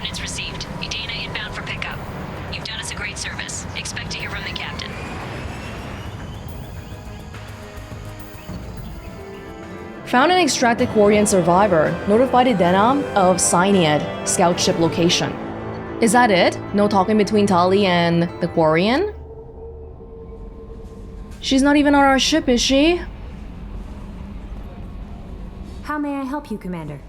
Coordinates received. Edina inbound for pickup. You've done us a great service. Expect to hear from the captain. Found an extracted Quarian survivor. Notified Edina of Synopsis scout ship location. Is that it? No talking between Tali and the Quarian? She's not even on our ship, is she? How may I help you, Commander?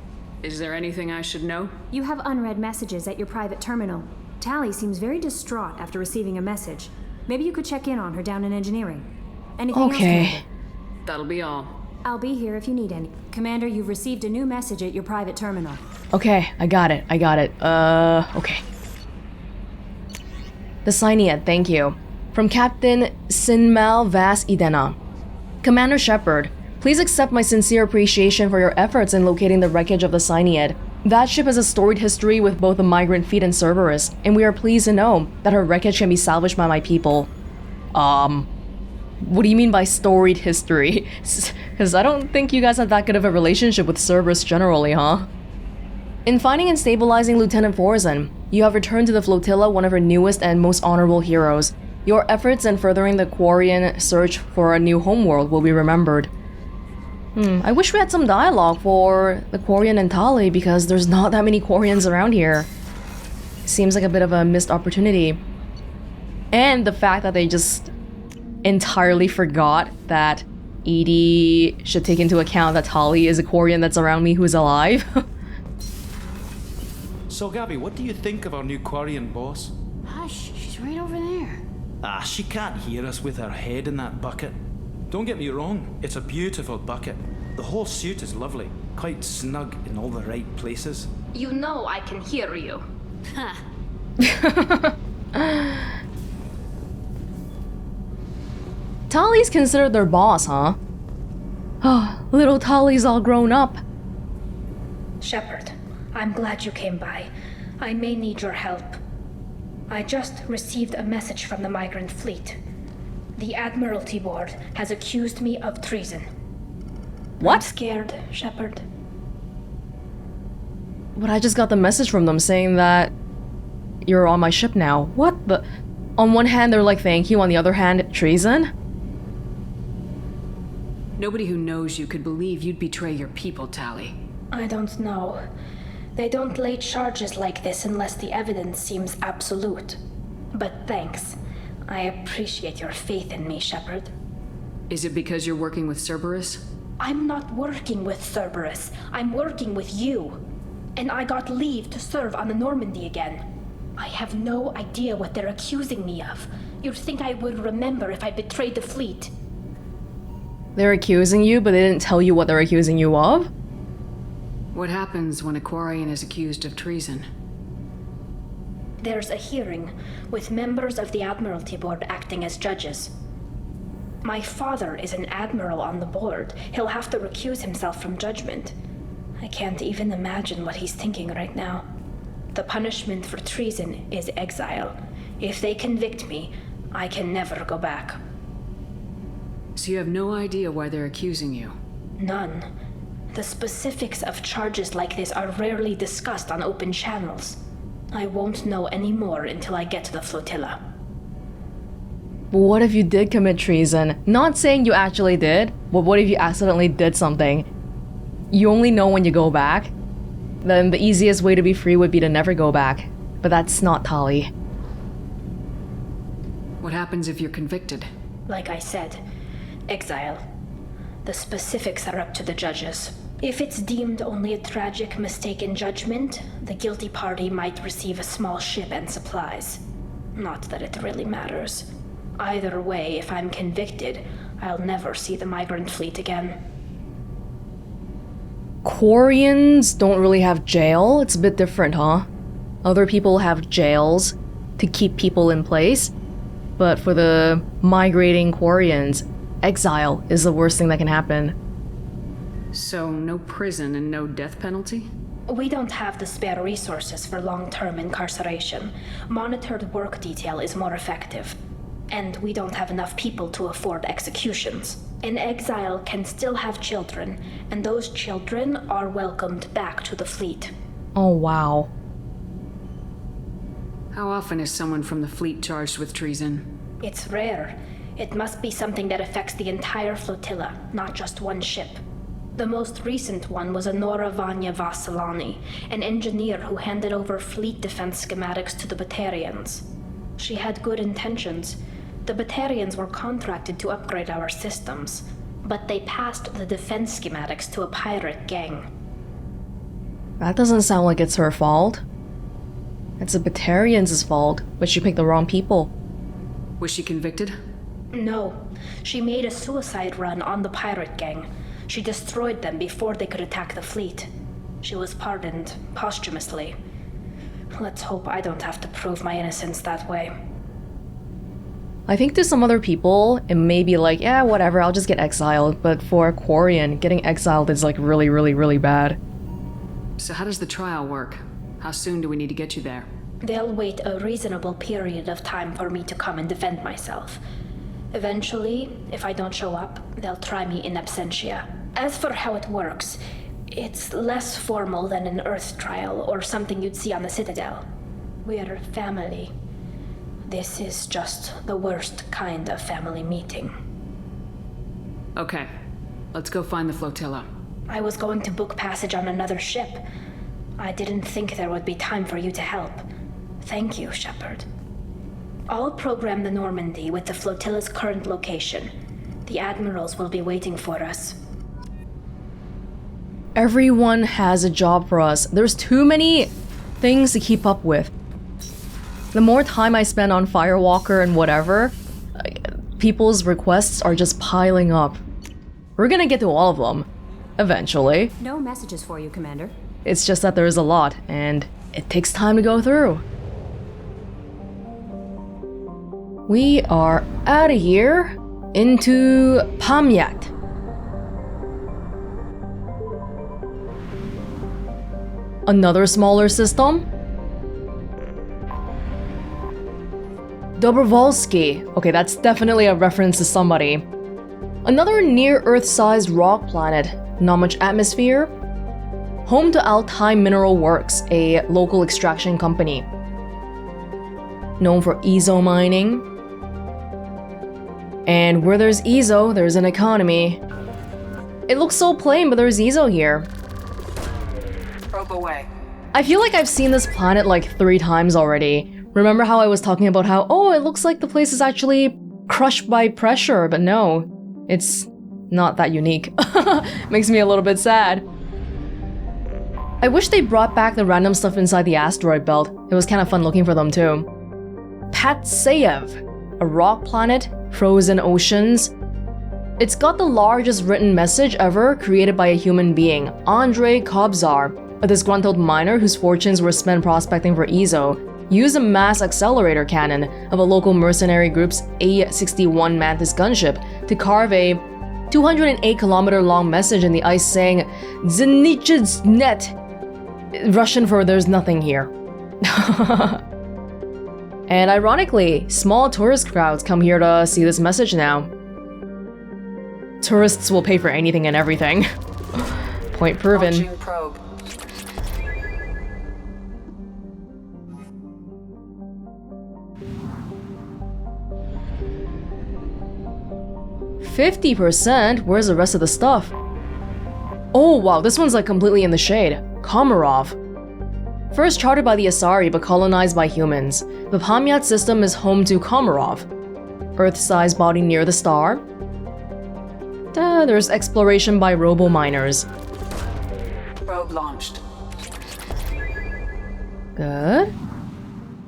Is there anything I should know? You have unread messages at your private terminal. Tali seems very distraught after receiving a message. Maybe you could check in on her down in engineering. Anything else, Commander? That'll be all. I'll be here if you need any. Commander, you've received a new message at your private terminal. Okay, I got it. Okay. The Synopsis, thank you. From Captain Sinmal Vas Edena. Commander Shepard, please accept my sincere appreciation for your efforts in locating the wreckage of the Synopsis. That ship has a storied history with both the migrant fleet and Cerberus, and we are pleased to know that her wreckage can be salvaged by my people. What do you mean by storied history? Because I don't think you guys have that good of a relationship with Cerberus generally, huh? In finding and stabilizing Lieutenant Forzen, you have returned to the flotilla one of her newest and most honorable heroes. Your efforts in furthering the Quarian search for a new homeworld will be remembered. I wish we had some dialogue for the Quarian and Tali because there's not that many Quarians around here. Seems like a bit of a missed opportunity. And the fact that they just entirely forgot that Edie should take into account that Tali is a Quarian that's around me who's alive. So Gabby, what do you think of our new Quarian boss? Hush, she's right over there. She can't hear us with her head in that bucket. Don't get me wrong, it's a beautiful bucket. The whole suit is lovely, quite snug in all the right places. You know I can hear you. Ha. Tali's considered their boss, huh? Oh, little Tali's all grown up. Shepard, I'm glad you came by. I may need your help. I just received a message from the migrant fleet. The Admiralty Board has accused me of treason. What? I'm scared, Shepard. But I just got the message from them saying that you're on my ship now. What the? On one hand, they're like, thank you. On the other hand, treason? Nobody who knows you could believe you'd betray your people, Tali. I don't know. They don't lay charges like this unless the evidence seems absolute. But thanks. I appreciate your faith in me, Shepard. Is it because you're working with Cerberus? I'm not working with Cerberus. I'm working with you. And I got leave to serve on the Normandy again. I have no idea what they're accusing me of. You'd think I would remember if I betrayed the fleet. They're accusing you, but they didn't tell you what they're accusing you of? What happens when a Quarian is accused of treason? There's a hearing, with members of the Admiralty Board acting as judges. My father is an admiral on the board. He'll have to recuse himself from judgment. I can't even imagine what he's thinking right now. The punishment for treason is exile. If they convict me, I can never go back. So you have no idea why they're accusing you? None. The specifics of charges like this are rarely discussed on open channels. I won't know any more until I get to the flotilla. But what if you did commit treason? Not saying you actually did, but what if you accidentally did something? You only know when you go back. Then the easiest way to be free would be to never go back. But that's not Tali. What happens if you're convicted? Like I said, exile. The specifics are up to the judges. If it's deemed only a tragic mistake in judgment, the guilty party might receive a small ship and supplies. Not that it really matters. Either way, if I'm convicted, I'll never see the migrant fleet again. Quarians don't really have jail. It's a bit different, huh? Other people have jails to keep people in place. But for the migrating Quarians, exile is the worst thing that can happen. So no prison and no death penalty? We don't have the spare resources for long-term incarceration. Monitored work detail is more effective. And we don't have enough people to afford executions. An exile can still have children, and those children are welcomed back to the fleet. Oh, wow. How often is someone from the fleet charged with treason? It's rare. It must be something that affects the entire flotilla, not just one ship. The most recent one was Anora Vanya Vassilani, an engineer who handed over fleet defense schematics to the Batarians. She had good intentions. The Batarians were contracted to upgrade our systems, but they passed the defense schematics to a pirate gang. That doesn't sound like it's her fault. It's the Batarians' fault, but she picked the wrong people. Was she convicted? No. She made a suicide run on the pirate gang. She destroyed them before they could attack the fleet. She was pardoned posthumously. Let's hope I don't have to prove my innocence that way. I think to some other people, it may be like, yeah, whatever, I'll just get exiled. But for a Quarian, getting exiled is like really, really, really bad. So how does the trial work? How soon do we need to get you there? They'll wait a reasonable period of time for me to come and defend myself. Eventually, if I don't show up, they'll try me in absentia. As for how it works, it's less formal than an Earth trial or something you'd see on the Citadel. We're family. This is just the worst kind of family meeting. Okay, let's go find the flotilla. I was going to book passage on another ship. I didn't think there would be time for you to help. Thank you, Shepard. I'll program the Normandy with the flotilla's current location. The admirals will be waiting for us. Everyone has a job for us. There's too many things to keep up with. The more time I spend on Firewalker and whatever, people's requests are just piling up. We're gonna get to all of them, eventually. No messages for you, Commander. It's just that there's a lot, and it takes time to go through. We are out of here into Pamyat. Another smaller system? Dobrovolsky. Okay, that's definitely a reference to somebody. Another near-Earth-sized rock planet. Not much atmosphere. Home to Altai Mineral Works, a local extraction company. Known for ezo mining. And where there's ezo, there's an economy. It looks so plain, but there's ezo here. Probe away. I feel like I've seen this planet like 3 times already. Remember how I was talking about how, oh, it looks like the place is actually crushed by pressure, but no, it's not that unique. Makes me a little bit sad. I wish they brought back the random stuff inside the asteroid belt. It was kind of fun looking for them too. Patsayev, a rock planet, frozen oceans. It's got the largest written message ever created by a human being, Andrei Kobzar, a disgruntled miner whose fortunes were spent prospecting for ezo, used a mass accelerator cannon of a local mercenary group's A-61 Mantis gunship to carve a 208-kilometer long message in the ice saying, "Zenich's net," Russian for "there's nothing here." And ironically, small tourist crowds come here to see this message now. Tourists will pay for anything and everything. Point proven. Launching probe. %? Where's the rest of the stuff? Oh wow, this one's like completely in the shade. Komarov. First charted by the Asari but colonized by humans, the Pamyat system is home to Komarov, Earth-sized body near the star. There's exploration by robo-miners. Probe launched. Good.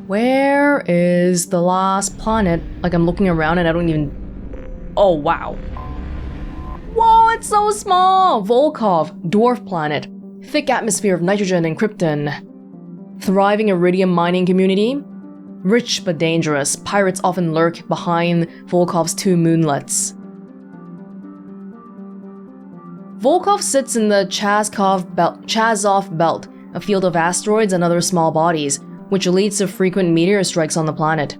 Where is the last planet? Like I'm looking around and I don't even... Oh wow. Whoa, it's so small! Volkov, dwarf planet. Thick atmosphere of nitrogen and krypton. Thriving iridium mining community. Rich but dangerous. Pirates often lurk behind Volkov's 2 moonlets. Volkov sits in the Chazov Belt, a field of asteroids and other small bodies, which leads to frequent meteor strikes on the planet.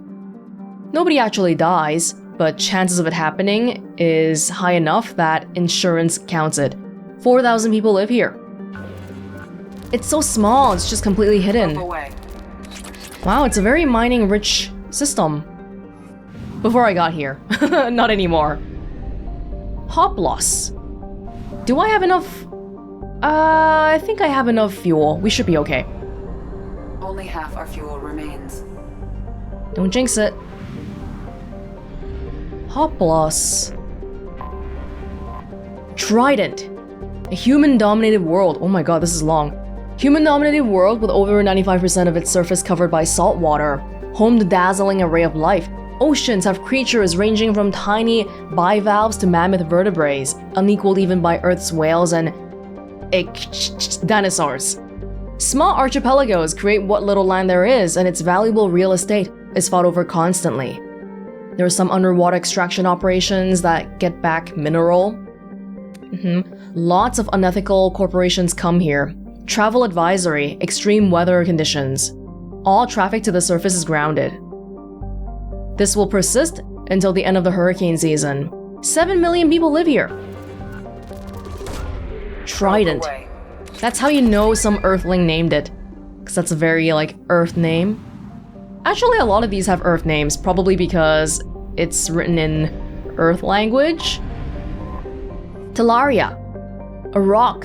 Nobody actually dies, but chances of it happening is high enough that insurance counts it. 4,000 people live here. It's so small, it's just completely hidden. Probe away. Wow, it's a very mining-rich system. Before I got here. Not anymore. Hoplos. Do I have enough? I think I have enough fuel. We should be okay. Only half our fuel remains. Don't jinx it. Hoplos. Trident. A human-dominated world. Oh my god, this is long. Human-dominated world with over 95% of its surface covered by salt water. Home to dazzling array of life. Oceans have creatures ranging from tiny bivalves to mammoth vertebrates, unequaled even by Earth's whales and dinosaurs. Small archipelagos create what little land there is, and its valuable real estate is fought over constantly. There are some underwater extraction operations that get back mineral. Lots of unethical corporations come here. Travel advisory, extreme weather conditions. All traffic to the surface is grounded. This will persist until the end of the hurricane season. 7 million people live here. Trident. That's how you know some Earthling named it. Because that's a very, like, Earth name. Actually, a lot of these have Earth names, probably because it's written in Earth language. Talaria. A rock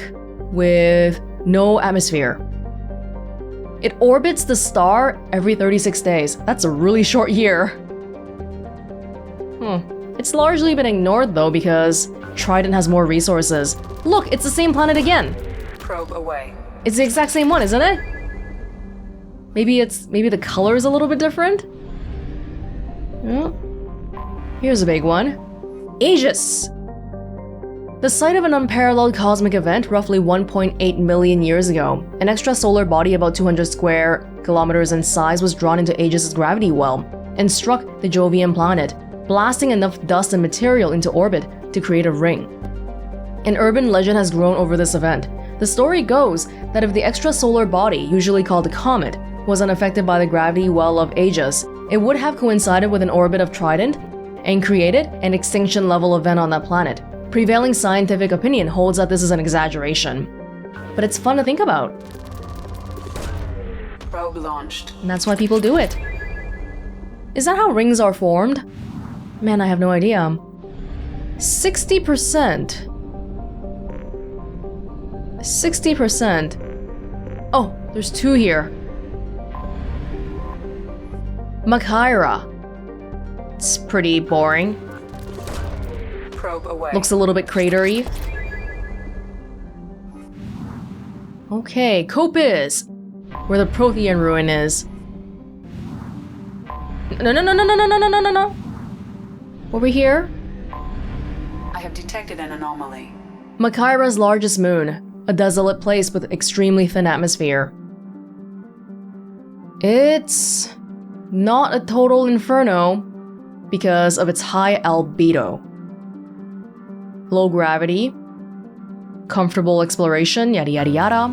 with no atmosphere. It orbits the star every 36 days. That's a really short year. It's largely been ignored though because Trident has more resources. Look, it's the same planet again. Probe away. It's the exact same one, isn't it? Maybe the color is a little bit different? Oh. Here's a big one. Aegis! The site of an unparalleled cosmic event roughly 1.8 million years ago. An extrasolar body about 200 square kilometers in size was drawn into Aegis' gravity well and struck the Jovian planet, blasting enough dust and material into orbit to create a ring. An urban legend has grown over this event. The story goes that if the extrasolar body, usually called a comet, was unaffected by the gravity well of Aegis, it would have coincided with an orbit of Trident and created an extinction-level event on that planet. Prevailing scientific opinion holds that this is an exaggeration. But it's fun to think about. Probe launched. And that's why people do it. Is that how rings are formed? Man, I have no idea. 60%. 60%. Oh, there's two here. Makhaira. It's pretty boring. Probe away. Looks a little bit cratery. Okay, Copis, where the Prothean ruin is. No. Over here? I have detected an anomaly. Makhaira's largest moon, a desolate place with extremely thin atmosphere. It's not a total inferno because of its high albedo. Low gravity, comfortable exploration, yada yada yada.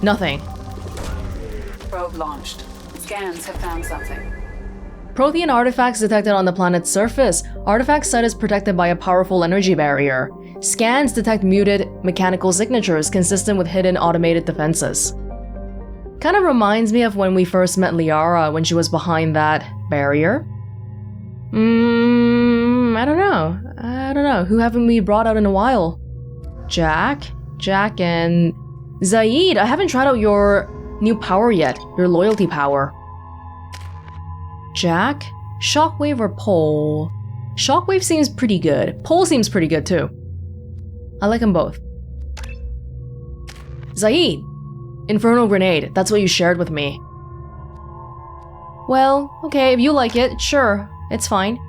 Nothing. Probe launched. Scans have found something. Prothean artifacts detected on the planet's surface. Artifact site is protected by a powerful energy barrier. Scans detect muted mechanical signatures consistent with hidden automated defenses. Kind of reminds me of when we first met Liara when she was behind that barrier. I don't know. Who haven't we brought out in a while? Jack and Zaid. I haven't tried out your new power yet, your loyalty power. Jack, Shockwave or Pole? Shockwave seems pretty good. Pole seems pretty good too. I like them both. Zaid, Infernal Grenade. That's what you shared with me. Well, okay, if you like it, sure, it's fine.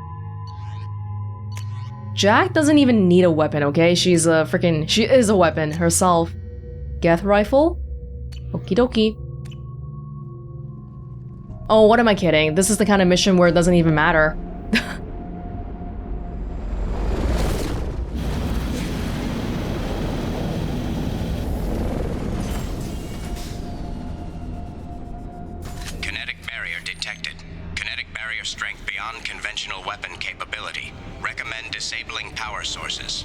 Jack doesn't even need a weapon, okay? She is a weapon herself. Geth rifle? Okie dokie. Oh, what am I kidding? This is the kind of mission where it doesn't even matter. Kinetic barrier detected. Kinetic barrier strength beyond conventional weapon capability. Recommend disabling power sources.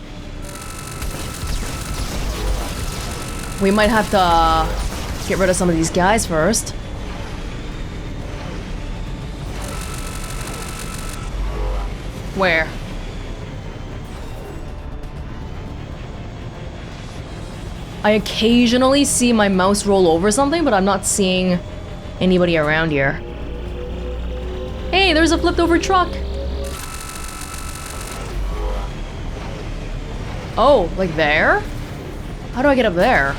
we might have to get rid of some of these guys first. Where? I occasionally see my mouse roll over something, but I'm not seeing anybody around here. Hey, there's a flipped over truck! Oh, like there? How do I get up there?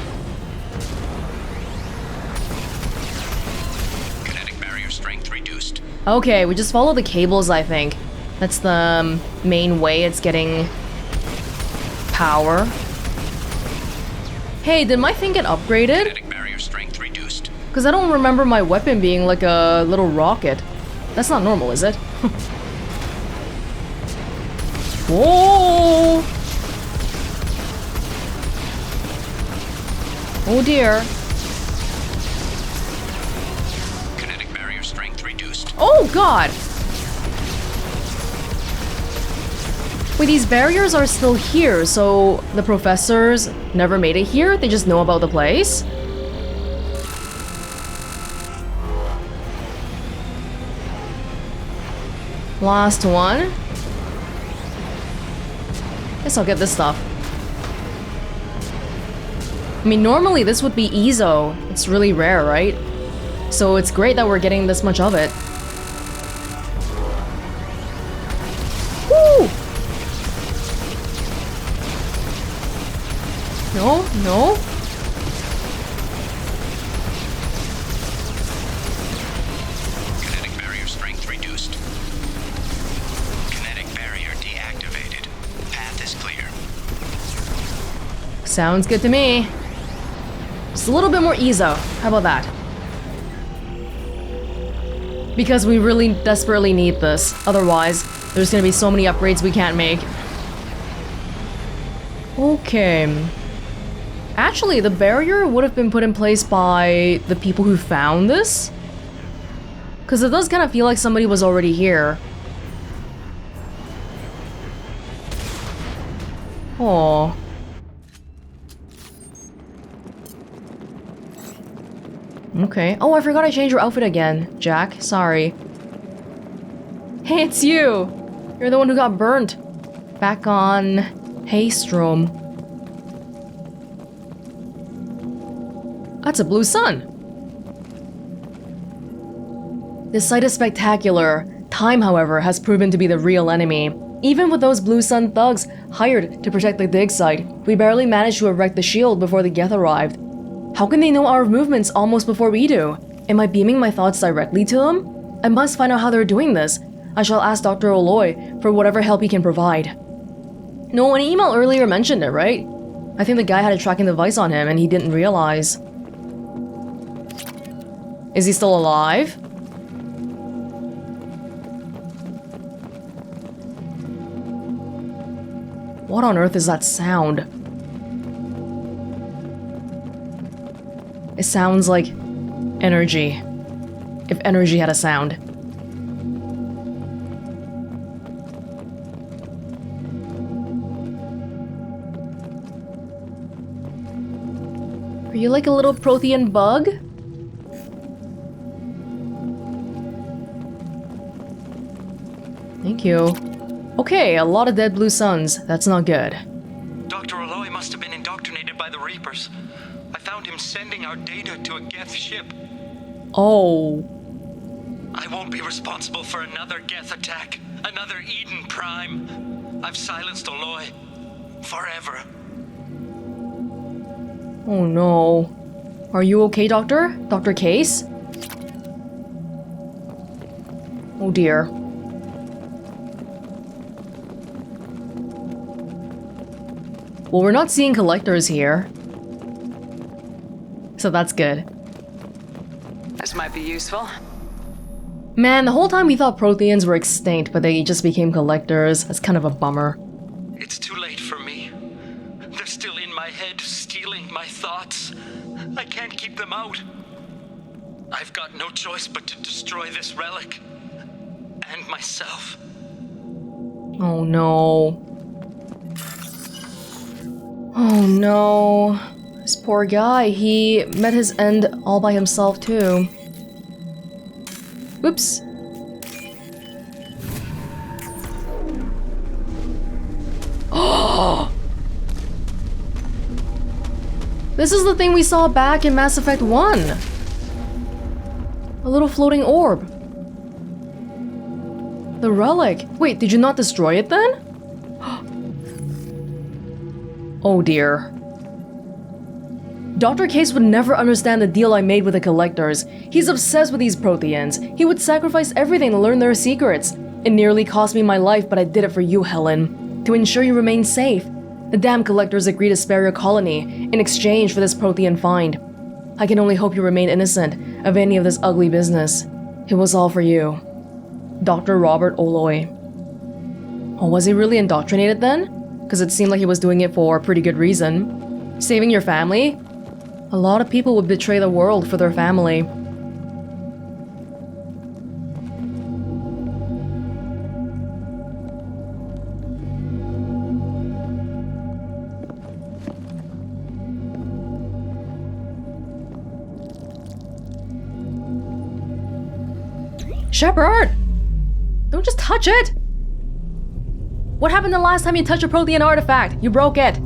Kinetic barrier strength reduced. Okay, we just follow the cables, I think. That's the main way it's getting power. Hey, did my thing get upgraded? Kinetic barrier strength reduced. Because I don't remember my weapon being like a little rocket. That's not normal, is it? Whoa! Oh dear. Kinetic barrier strength reduced. Oh god! Wait, these barriers are still here, so the professors never made it here? They just know about the place? Last one. Guess I'll get this stuff. I mean, normally this would be Ezo. It's really rare, right? So it's great that we're getting this much of it. Woo! No, no. Kinetic barrier strength reduced. Kinetic barrier deactivated. Path is clear. Sounds good to me. Just a little bit more Ezo. How about that? Because we really desperately need this. Otherwise, there's gonna be so many upgrades we can't make. Okay. Actually, the barrier would have been put in place by the people who found this. Because it does kind of feel like somebody was already here. Oh. Okay. Oh, I forgot I changed your outfit again, Jack. Sorry. Hey, it's you! You're the one who got burnt. Back on Haystrom. That's a blue sun. This site is spectacular. Time, however, has proven to be the real enemy. Even with those blue sun thugs hired to protect the dig site, we barely managed to erect the shield before the Geth arrived. How can they know our movements almost before we do? Am I beaming my thoughts directly to them? I must find out how they're doing this. I shall ask Dr. Oloy for whatever help he can provide. No, an email earlier mentioned it, right? I think the guy had a tracking device on him and he didn't realize. Is he still alive? What on earth is that sound? It sounds like energy. If energy had a sound. Are you like a little Prothean bug? Thank you. Okay, a lot of dead blue suns. That's not good. Dr. Oloy must have been indoctrinated by the Reapers. I found him sending our data to a Geth ship. Oh. I won't be responsible for another Geth attack. Another Eden Prime. I've silenced Oloy. Forever. Oh no. Are you okay, Doctor? Dr. Case? Oh dear. Well, we're not seeing collectors here. So that's good. This might be useful. Man, the whole time we thought Protheans were extinct, but they just became collectors. That's kind of a bummer. It's too late for me. They're still in my head, stealing my thoughts. I can't keep them out. I've got no choice but to destroy this relic. And myself. Oh no. Oh no. This poor guy, he met his end all by himself too. Oops. Oh! This is the thing we saw back in Mass Effect 1. A little floating orb. The relic. Wait, did you not destroy it then? Oh dear. Dr. Case would never understand the deal I made with the collectors. He's obsessed with these Protheans. He would sacrifice everything to learn their secrets. It nearly cost me my life, but I did it for you, Helen. To ensure you remain safe. The damn collectors agreed to spare your colony in exchange for this Prothean find. I can only hope you remain innocent of any of this ugly business. It was all for you. Dr. Robert Oloy. Oh, was he really indoctrinated then? Because it seemed like he was doing it for a pretty good reason. Saving your family? A lot of people would betray the world for their family. Shepard! Don't just touch it! What happened the last time you touched a Prothean artifact? You broke it!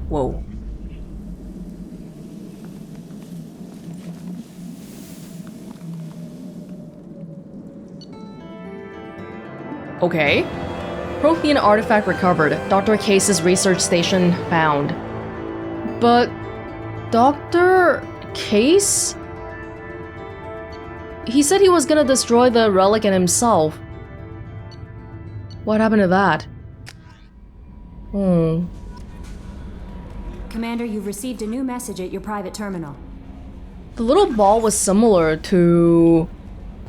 Whoa. Okay. Prothean artifact recovered. Dr. Case's research station found. But... Dr. Case? He said he was gonna destroy the relic and himself. What happened to that? Commander, you've received a new message at your private terminal. The little ball was similar to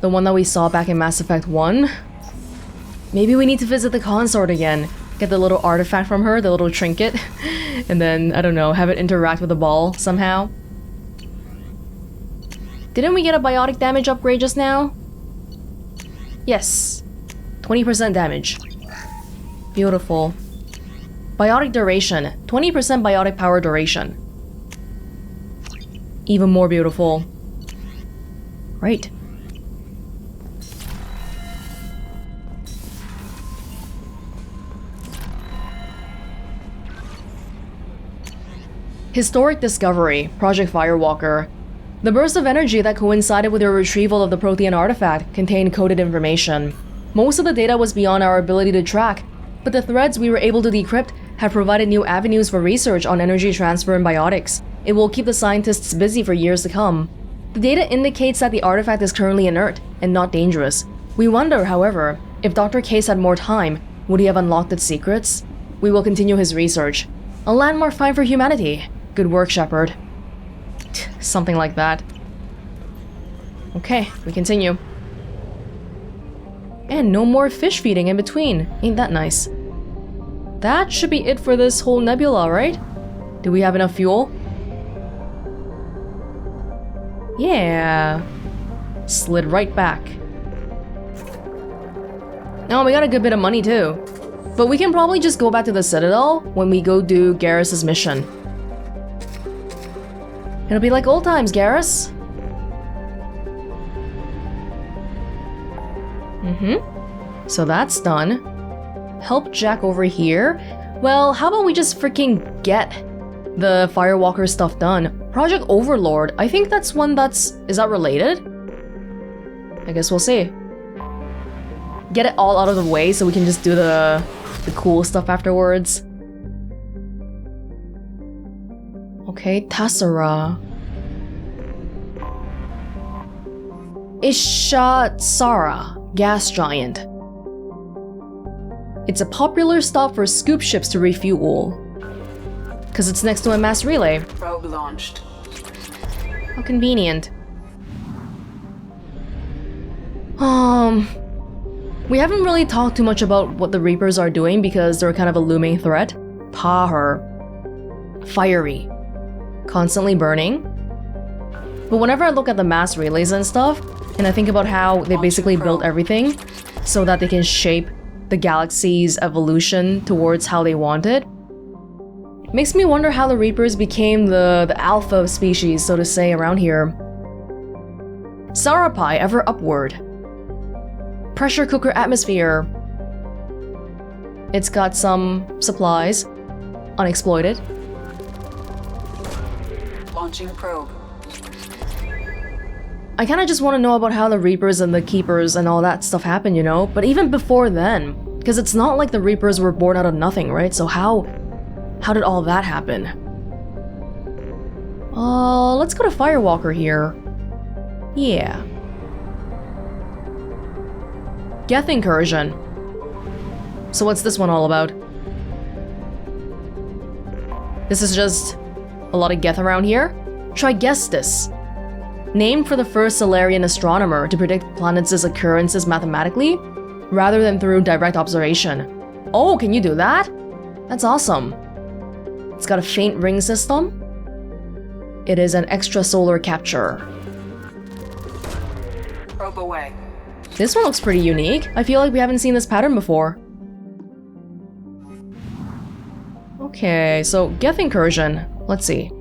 the one that we saw back in Mass Effect 1. Maybe we need to visit the consort again. Get the little artifact from her, the little trinket. And then, I don't know, have it interact with the ball somehow. Didn't we get a biotic damage upgrade just now? Yes. 20% damage. Beautiful. Biotic duration. 20% biotic power duration. Even more beautiful. Right. Historic discovery. Project Firewalker. The burst of energy that coincided with your retrieval of the Prothean artifact contained coded information. Most of the data was beyond our ability to track, but the threads we were able to decrypt have provided new avenues for research on energy transfer and biotics. It will keep the scientists busy for years to come. The data indicates that the artifact is currently inert and not dangerous. We wonder, however, if Dr. Case had more time, would he have unlocked its secrets? We will continue his research. A landmark find for humanity. Good work, Shepard. Something like that. Okay, we continue. And no more fish feeding in between. Ain't that nice? That should be it for this whole nebula, right? Do we have enough fuel? Yeah. Slid right back. Oh, we got a good bit of money too. But we can probably just go back to the Citadel when we go do Garrus's mission. It'll be like old times, Garrus. So that's done. Help Jack over here. Well, how about we just freaking get the Firewalker stuff done? Project Overlord. I think that's one that's... Is that related? I guess we'll see. Get it all out of the way so we can just do the cool stuff afterwards. Okay, Tassrah. Ishasara, gas giant. It's a popular stop for scoop ships to refuel. Because it's next to a mass relay. Probe launched. How convenient. We haven't really talked too much about what the Reapers are doing because they're kind of a looming threat. Pahar. Fiery. Constantly burning. But whenever I look at the mass relays and stuff, and I think about how they basically built everything so that they can shape the galaxy's evolution towards how they want it. Makes me wonder how the Reapers became the alpha species, so to say, around here. Sarapai, ever upward. Pressure cooker atmosphere. It's got some supplies. Unexploited. Launching probe. I kinda just want to know about how the Reapers and the Keepers and all that stuff happened, you know? But even before then, because it's not like the Reapers were born out of nothing, right? So how did all that happen? Let's go to Firewalker here. Yeah. Geth Incursion. So what's this one all about? This is just a lot of Geth around here? Trigestis. Named for the first Salarian astronomer to predict planets' occurrences mathematically, rather than through direct observation. Oh, can you do that? That's awesome. It's got a faint ring system. It is an extrasolar capture. Probe away. This one looks pretty unique. I feel like we haven't seen this pattern before. Okay, so Geth Incursion. Let's see.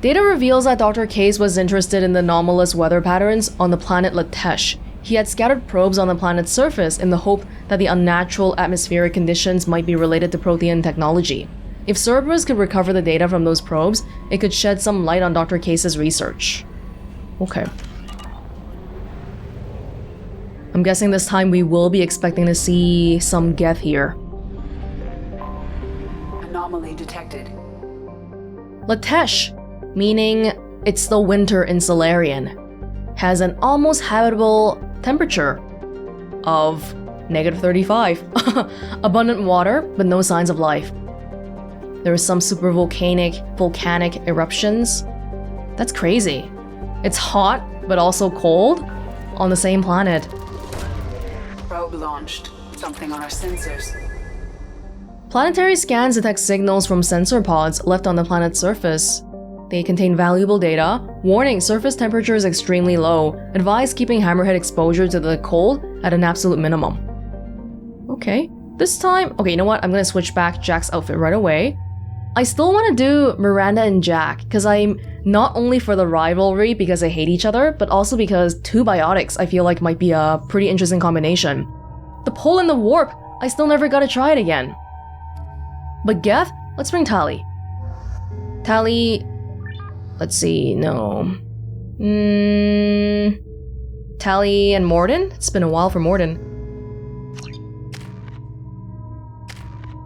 Data reveals that Dr. Case was interested in the anomalous weather patterns on the planet Latesh. He had scattered probes on the planet's surface in the hope that the unnatural atmospheric conditions might be related to Prothean technology. If Cerberus could recover the data from those probes, it could shed some light on Dr. Case's research. Okay. I'm guessing this time we will be expecting to see some Geth here. Anomaly detected. Latesh, meaning it's the winter in Solarian, has an almost habitable temperature of -35. Abundant water, but no signs of life. There are some super volcanic eruptions. That's crazy. It's hot, but also cold on the same planet. Probe launched. Something on our sensors. Planetary scans detect signals from sensor pods left on the planet's surface. They contain valuable data. Warning, surface temperature is extremely low. Advise keeping hammerhead exposure to the cold at an absolute minimum. Okay, this time... Okay, you know what? I'm gonna switch back Jack's outfit right away. I still want to do Miranda and Jack, because I'm not only for the rivalry because they hate each other, but also because two biotics I feel like might be a pretty interesting combination. The pull and the warp, I still never got to try it again. But Geth, let's bring Tali. Tali... Let's see, no... Tali and Morden? It's been a while for Morden.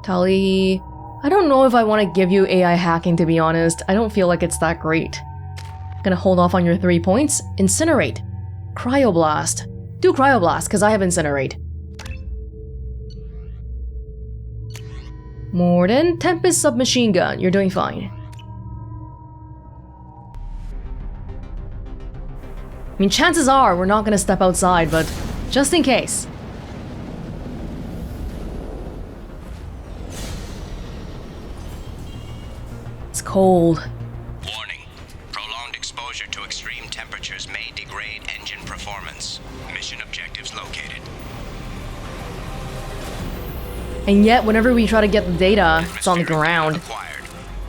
Tali... I don't know if I want to give you AI hacking, to be honest. I don't feel like it's that great. Gonna hold off on your 3 points. Incinerate. Cryoblast. Do Cryoblast, because I have Incinerate. Morden, Tempest Submachine Gun. You're doing fine. I mean, chances are we're not gonna step outside, but just in case. It's cold. Warning. Prolonged exposure to extreme temperatures may degrade engine performance. Mission objectives located. And yet, whenever we try to get the data, it's on the ground. Acquired.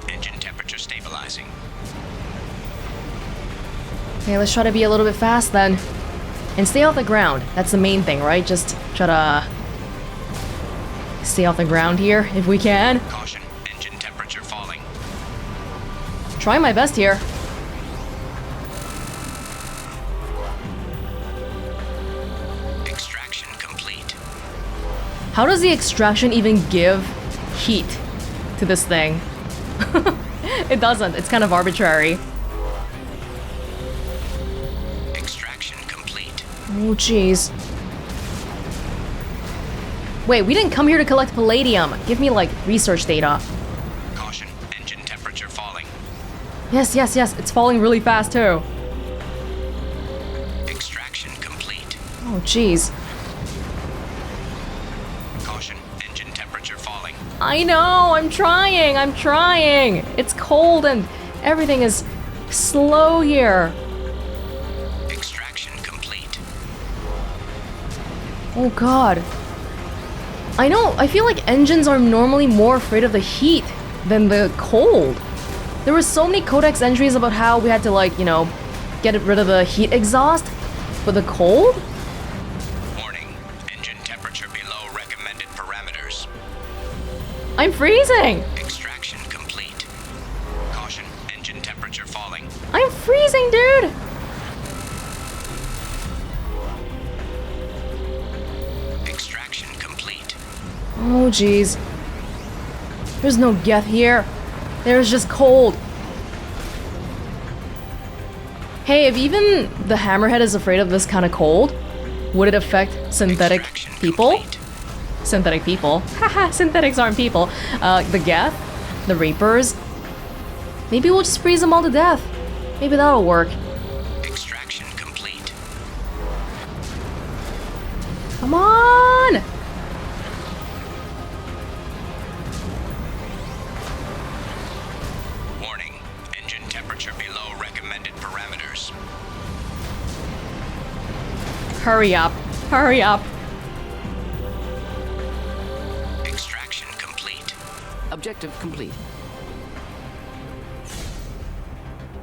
Engine temperature stabilizing. Okay, let's try to be a little bit fast then. And stay off the ground. That's the main thing, right? Just try to stay off the ground here, if we can. Caution. Engine temperature falling. Try my best here. Extraction complete. How does the extraction even give heat to this thing? It doesn't. It's kind of arbitrary. Extraction complete. Oh, jeez. Wait, we didn't come here to collect palladium. Give me, like, research data. Caution. Engine temperature falling. Yes, yes, yes. It's falling really fast, too. Extraction complete. Oh, jeez. Caution. Engine temperature falling. I know! I'm trying! I'm trying! It's cold and everything is slow here. Extraction complete. Oh god. I know, I feel like engines are normally more afraid of the heat than the cold. There were so many codex entries about how we had to, like, you know, get rid of the heat exhaust, but the cold? Warning, engine temperature below recommended parameters. I'm freezing! Extraction complete. Caution, engine temperature falling. I'm freezing, dude! Extraction complete. Oh, jeez. There's no Geth here. There's just cold. Hey, if even the Hammerhead is afraid of this kind of cold, would it affect synthetic people? Complete. Synthetic people? Haha, synthetics aren't people. The Geth? The Reapers? Maybe we'll just freeze them all to death. Maybe that'll work. Extraction complete. Come on! Warning, engine temperature below recommended parameters. Hurry up. Hurry up. Extraction complete. Objective complete.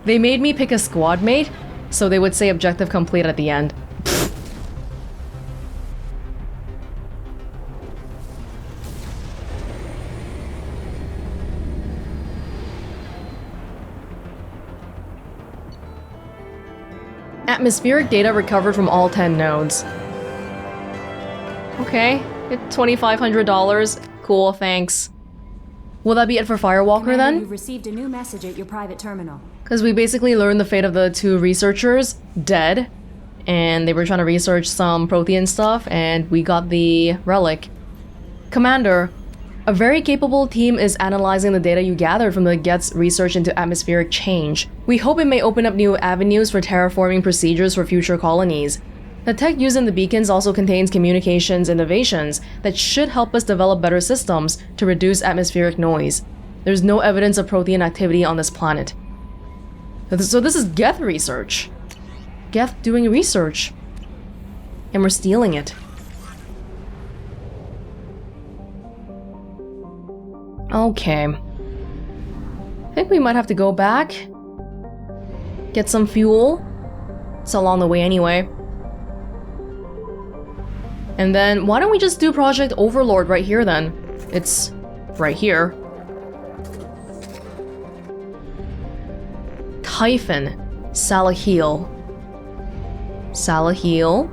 They made me pick a squad mate, so they would say objective complete at the end. Atmospheric data recovered from all 10 nodes. Okay, it's $2,500. Cool, thanks. Will that be it for Firewalker Commander, then? You've received a new message at your private terminal. Because we basically learned the fate of the two researchers, dead, and they were trying to research some Prothean stuff, and we got the relic. Commander, a very capable team is analyzing the data you gathered from the Geth's research into atmospheric change. We hope it may open up new avenues for terraforming procedures for future colonies. The tech used in the beacons also contains communications innovations that should help us develop better systems to reduce atmospheric noise. There's no evidence of Prothean activity on this planet. So this is Geth research. Geth doing research. And we're stealing it. Okay. I think we might have to go back. Get some fuel. It's along the way anyway. And then, why don't we just do Project Overlord right here then? It's right here. Typhon. Salahiel. Salahiel.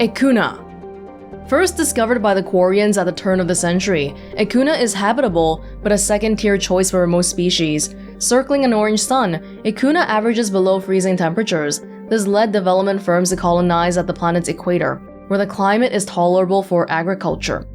Ekuna. First discovered by the Quarians at the turn of the century, Ekuna is habitable, but a second-tier choice for most species. Circling an orange sun, Ekuna averages below freezing temperatures. This led development firms to colonize at the planet's equator, where the climate is tolerable for agriculture.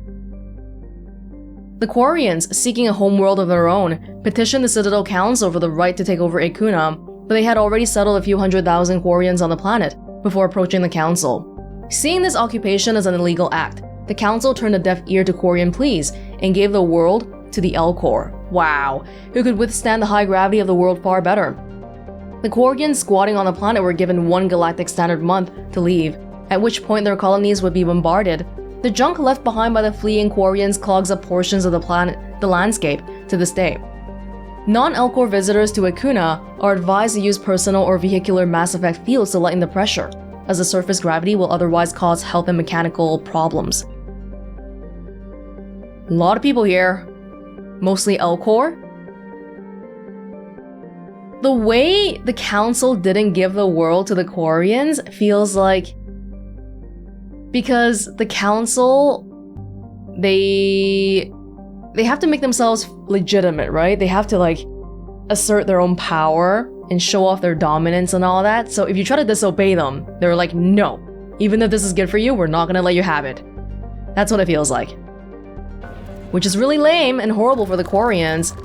The Quarians, seeking a homeworld of their own, petitioned the Citadel Council for the right to take over Ekuna, but they had already settled a few 100,000 Quarians on the planet before approaching the Council. Seeing this occupation as an illegal act, the Council turned a deaf ear to Quarian pleas and gave the world to the Elcor. Wow, who could withstand the high gravity of the world far better. The Quarians squatting on the planet were given 1 galactic standard month to leave, at which point their colonies would be bombarded. The junk left behind by the fleeing Quarians clogs up portions of the landscape to this day. Non-Elcor visitors to Ekuna are advised to use personal or vehicular Mass Effect fields to lighten the pressure, as the surface gravity will otherwise cause health and mechanical problems. A lot of people here. Mostly Elcor. The way the Council didn't give the world to the Quarians feels like... Because the Council... They have to make themselves legitimate, right? They have to, like, assert their own power and show off their dominance and all that. So if you try to disobey them, they're like, no. Even though this is good for you, we're not gonna let you have it. That's what it feels like. Which is really lame and horrible for the Quarians.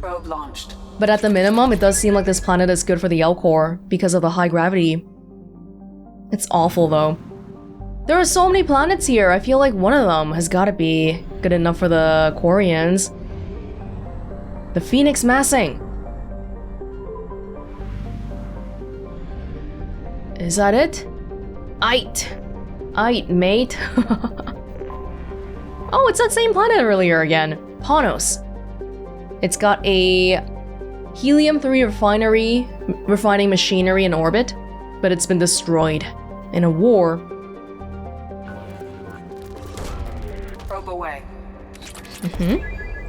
Probe launched. But at the minimum, it does seem like this planet is good for the Elcor because of the high gravity. It's awful though. There are so many planets here, I feel like one of them has gotta be good enough for the Quarians. The Phoenix massing. Is that it? Aight, mate. Oh, it's that same planet earlier again. Panos. It's got a helium-3 refining machinery in orbit, but it's been destroyed in a war. Probe away.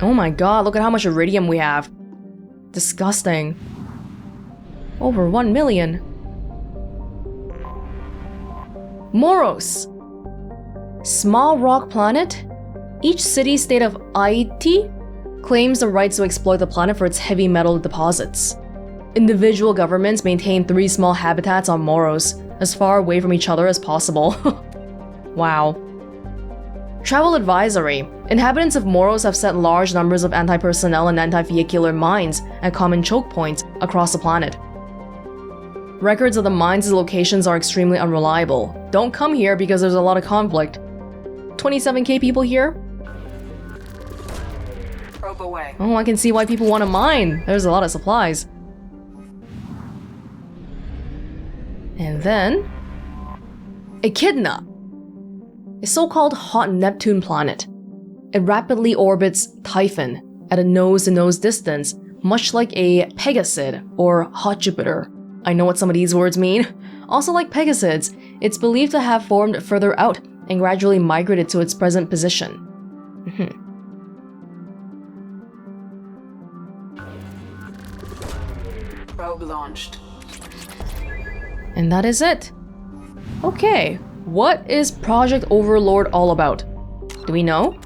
Oh my god, look at how much iridium we have. Disgusting. Over 1 million. Moros. Small rock planet. Each city-state of IT claims the rights to exploit the planet for its heavy metal deposits. Individual governments maintain 3 small habitats on Moros, as far away from each other as possible. Wow. Travel advisory. Inhabitants of Moros have set large numbers of anti-personnel and anti-vehicular mines at common choke points across the planet. Records of the mines' locations are extremely unreliable. Don't come here because there's a lot of conflict. 27k people here? Probe away. Oh, I can see why people want to mine. There's a lot of supplies. And then... Echidna. A so-called hot Neptune planet. It rapidly orbits Typhon at a nose-to-nose distance, much like a Pegasid or hot Jupiter. I know what some of these words mean. Also like Pegasids, it's believed to have formed further out and gradually migrated to its present position. Probe launched. And that is it. Okay, what is Project Overlord all about? Do we know?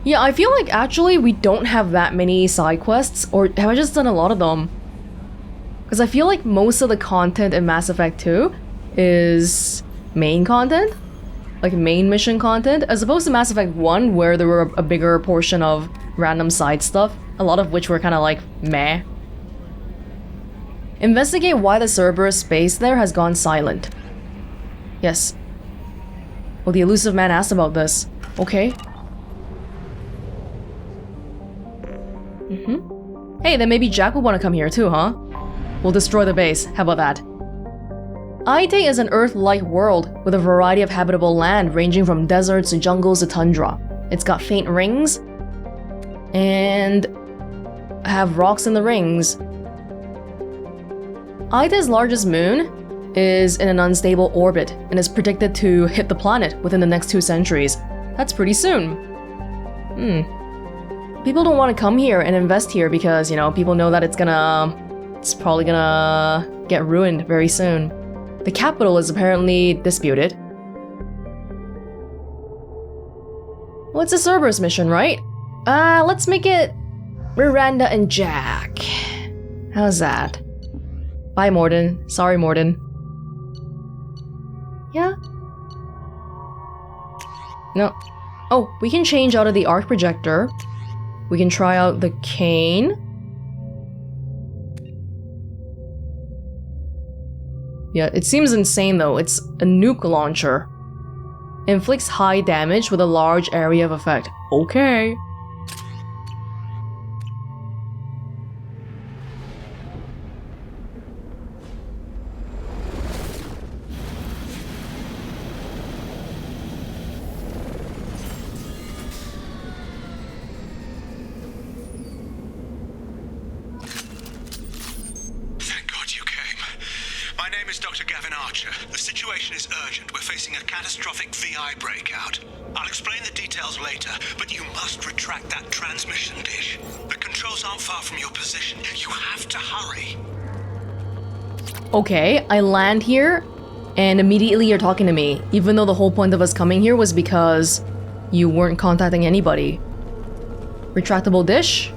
Yeah, I feel like actually we don't have that many side quests, or have I just done a lot of them? Because I feel like most of the content in Mass Effect 2 is main content, like main mission content, as opposed to Mass Effect 1 where there were a bigger portion of random side stuff, a lot of which were kind of like meh. Investigate why the Cerberus base there has gone silent. Yes. Well, the elusive man asked about this. Okay. Hey, then maybe Jack would want to come here too, huh? We'll destroy the base. How about that? Ite is an Earth-like world with a variety of habitable land ranging from deserts to jungles to tundra. It's got faint rings and have rocks in the rings. Ite's largest moon is in an unstable orbit and is predicted to hit the planet within the next 2 centuries. That's pretty soon. People don't want to come here and invest here because, you know, people know that it's probably gonna get ruined very soon. The capital is apparently disputed. Well, it's a Cerberus mission, right? Let's make it Miranda and Jack. How's that? Bye, Morden. Sorry, Morden. Yeah? No. Oh, we can change out of the arc projector. We can try out the cane. Yeah, it seems insane though. It's a nuke launcher. Inflicts high damage with a large area of effect. Okay. Catastrophic VI breakout. I'll explain the details later, but you must retract that transmission dish. The controls aren't far from your position. You have to hurry. Okay, I land here, and immediately you're talking to me, even though the whole point of us coming here was because you weren't contacting anybody. Retractable dish?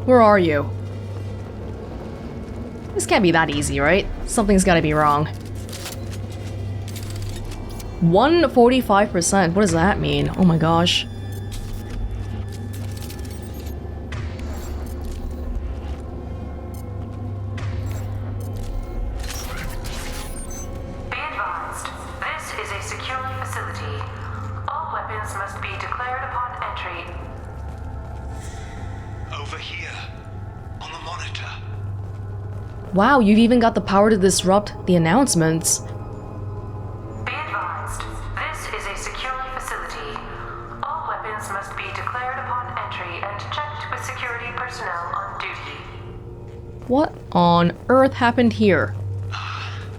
Where are you? This can't be that easy, right? Something's gotta be wrong. 145%. What does that mean? Oh my gosh. Be advised, this is a secure facility. All weapons must be declared upon entry. Over here, on the monitor. Wow, you've even got the power to disrupt the announcements. Be advised, this is a security facility. All weapons must be declared upon entry and checked with security personnel on duty. What on earth happened here?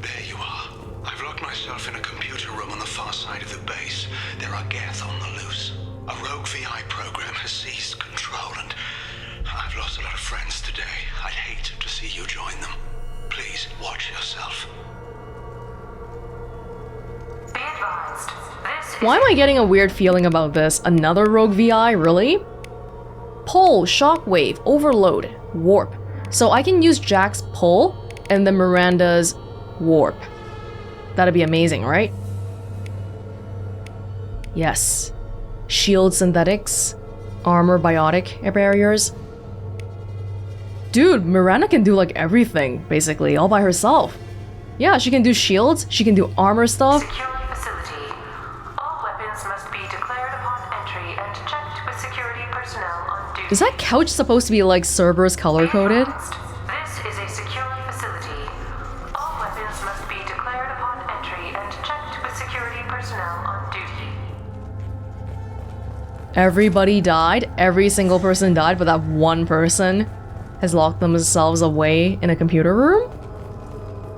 There you are. I've locked myself in a computer room on the far side of the base. There are Geth on the loose. A rogue VI program has seized control, and I've lost a lot of friends today. I'd hate to see you join them. Please watch yourself. Be advised, this is Why am I getting a weird feeling about this? Another rogue VI, really? Pull, shockwave, overload, warp. So I can use Jack's pull and then Miranda's warp. That'd be amazing, right? Yes. Shield synthetics, armor biotic barriers. Dude, Miranda can do like everything, basically, all by herself. Yeah, she can do shields, she can do armor stuff. security facility. All weapons must be declared upon entry and checked with security personnel on duty. Is that couch supposed to be like Cerberus color-coded? This is a security facility. All weapons must be declared upon entry and checked with security personnel on duty. Everybody died, every single person died, but that one person has locked themselves away in a computer room?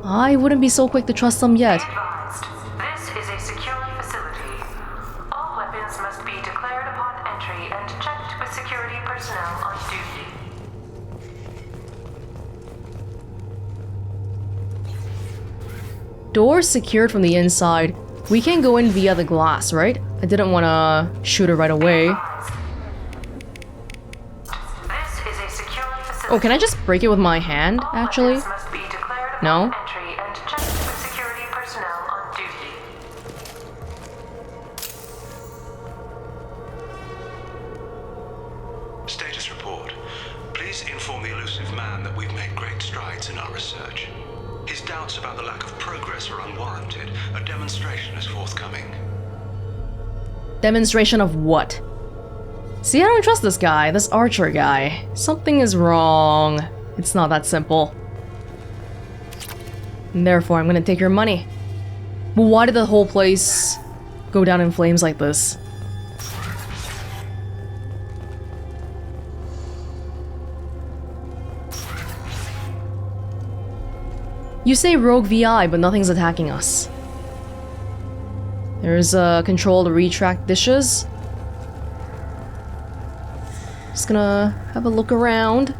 I wouldn't be so quick to trust them yet. Advised, this is a security facility. All weapons must be declared upon entry and checked with security personnel on duty. Doors secured from the inside. We can go in via the glass, right? I didn't want to shoot her right away. This is a security facility. Oh, can I just break it with my hand, actually? Weapons must be declared upon No? entry and checked with security personnel on duty. Status report. Please inform the elusive man that we've made great strides in our research. His doubts about the lack of progress are unwarranted. A demonstration is forthcoming. Demonstration of what? See, I don't trust this guy, this archer guy. Something is wrong. It's not that simple. And therefore, I'm gonna take your money. But why did the whole place go down in flames like this? You say rogue VI, but nothing's attacking us. There's a control to retract dishes. Just gonna have a look around.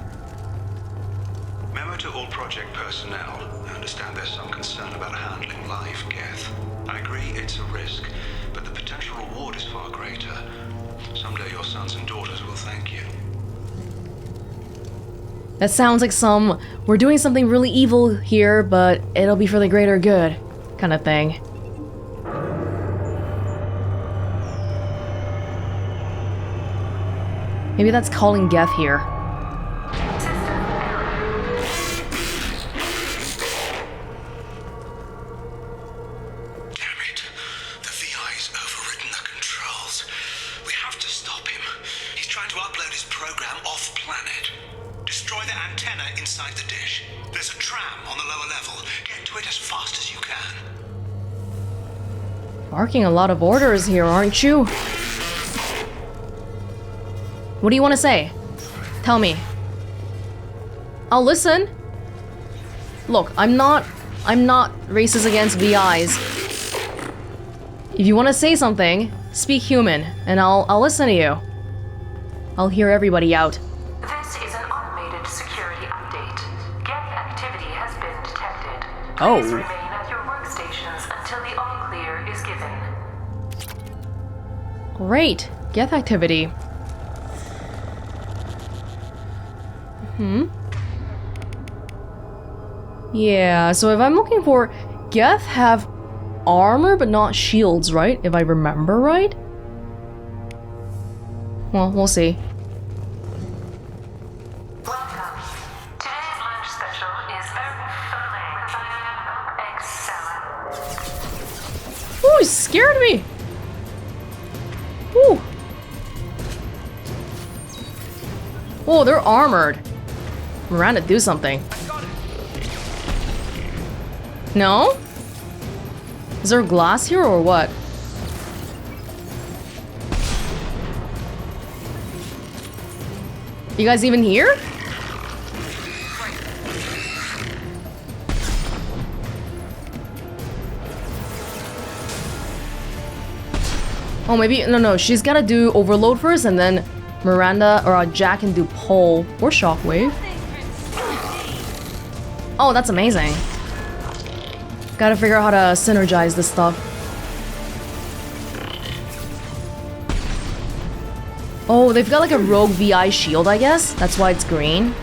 Memo to all project personnel. I understand there's some concern about handling live Geth. I agree it's a risk, but the potential reward is far greater. Someday your sons and daughters will thank you. That sounds like some, we're doing something really evil here, but it'll be for the greater good kind of thing. Maybe that's calling Geth here. Damn it. The VI's overridden the controls. We have to stop him. He's trying to upload his program off-planet. Destroy the antenna inside the dish. There's a tram on the lower level. Get to it as fast as you can. Barking a lot of orders here, aren't you? What do you want to say? Tell me. I'll listen. Look, I'm not racist against VIs. If you want to say something, speak human, and I'll listen to you. I'll hear everybody out. This is an automated security update. Geth activity has been detected. Oh. Please remain at your workstations until the all clear is given. Great. Geth activity. Yeah, so if I'm looking for... Geth have armor but not shields, right? If I remember right? Well, we'll see. Welcome. Today's lunch special is filet with egg salad. Ooh, he scared me! Ooh. Oh, they're armored. Miranda, do something. No? Is there glass here or what? You guys even here? Oh, maybe, no, she's gotta do Overload first, and then Miranda, or Jack can do Pole or Shockwave. Oh, that's amazing. Gotta figure out how to synergize this stuff. Oh, they've got like a rogue VI shield, I guess? That's why it's green.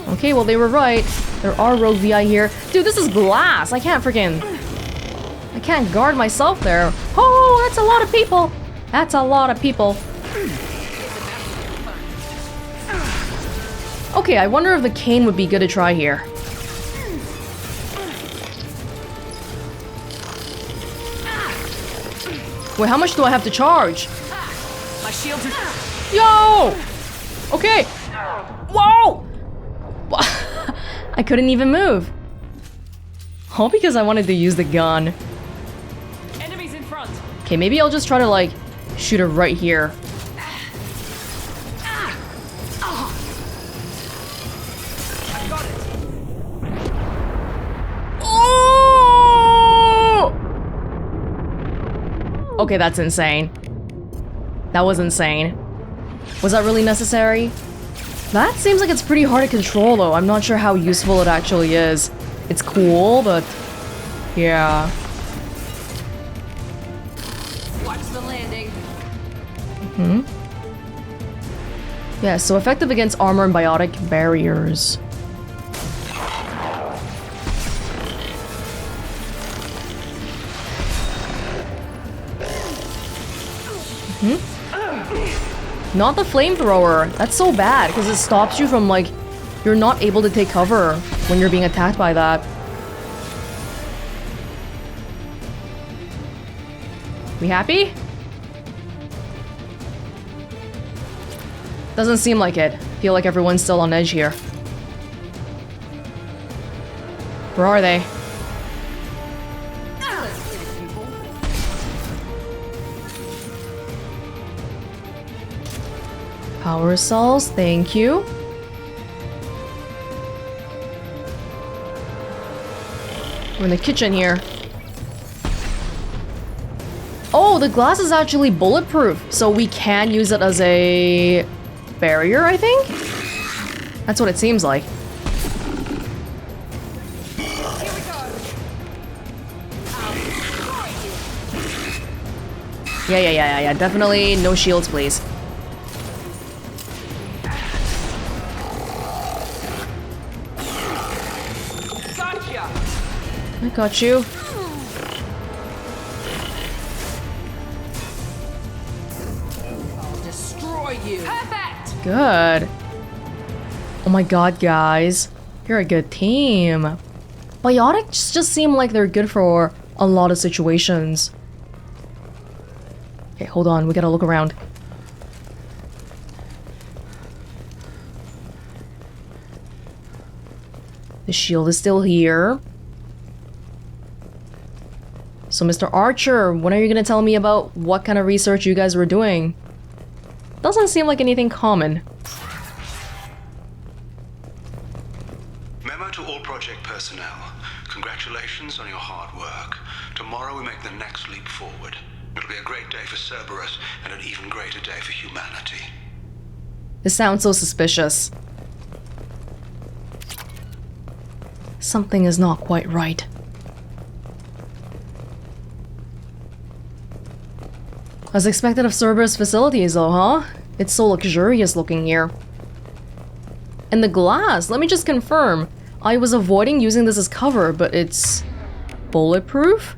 Okay, well, they were right. There are rogue VI here. Dude, this is glass. I can't guard myself there. Oh, that's a lot of people. That's a lot of people. Okay, I wonder if the cane would be good to try here. Wait, how much do I have to charge? My shields are... Yo! Okay. Whoa! I couldn't even move. All because I wanted to use the gun. Enemies in front. Okay, maybe I'll just try to like shoot her right here. I got it. Oh! Okay, that's insane. That was insane. Was that really necessary? That seems like it's pretty hard to control though. I'm not sure how useful it actually is. It's cool, but yeah. Watch the landing. Yeah, so effective against armor and biotic barriers. Not the flamethrower. That's so bad because it stops you from like, you're not able to take cover when you're being attacked by that. We happy? Doesn't seem like it. Feel like everyone's still on edge here. Where are they? Power cells, thank you. We're in the kitchen here. Oh, the glass is actually bulletproof, so we can use it as a barrier, I think? That's what it seems like. Yeah, definitely no shields, please. I got you. I'll destroy you. Perfect. Good. Oh my god, guys. You're a good team. Biotics just seem like they're good for a lot of situations. Okay, hold on. We gotta look around. The shield is still here. So, Mr. Archer, when are you gonna tell me about what kind of research you guys were doing? Doesn't seem like anything common. Memo to all project personnel. Congratulations on your hard work. Tomorrow we make the next leap forward. It'll be a great day for Cerberus and an even greater day for humanity. This sounds so suspicious. Something is not quite right. As expected of Cerberus facilities though, huh? It's so luxurious looking here. And the glass, let me just confirm. I was avoiding using this as cover, but it's bulletproof?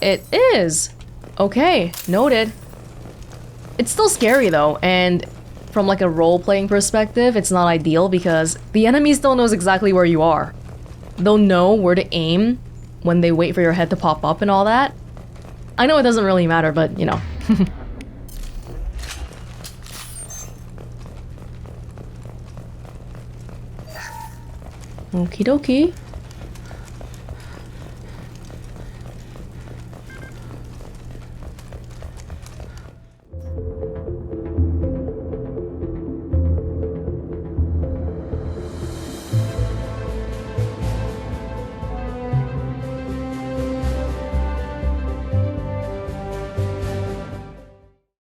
It is! Okay, noted. It's still scary though, and from like a role-playing perspective, it's not ideal because the enemy still knows exactly where you are. They'll know where to aim when they wait for your head to pop up and all that. I know it doesn't really matter, but you know. Okie dokie.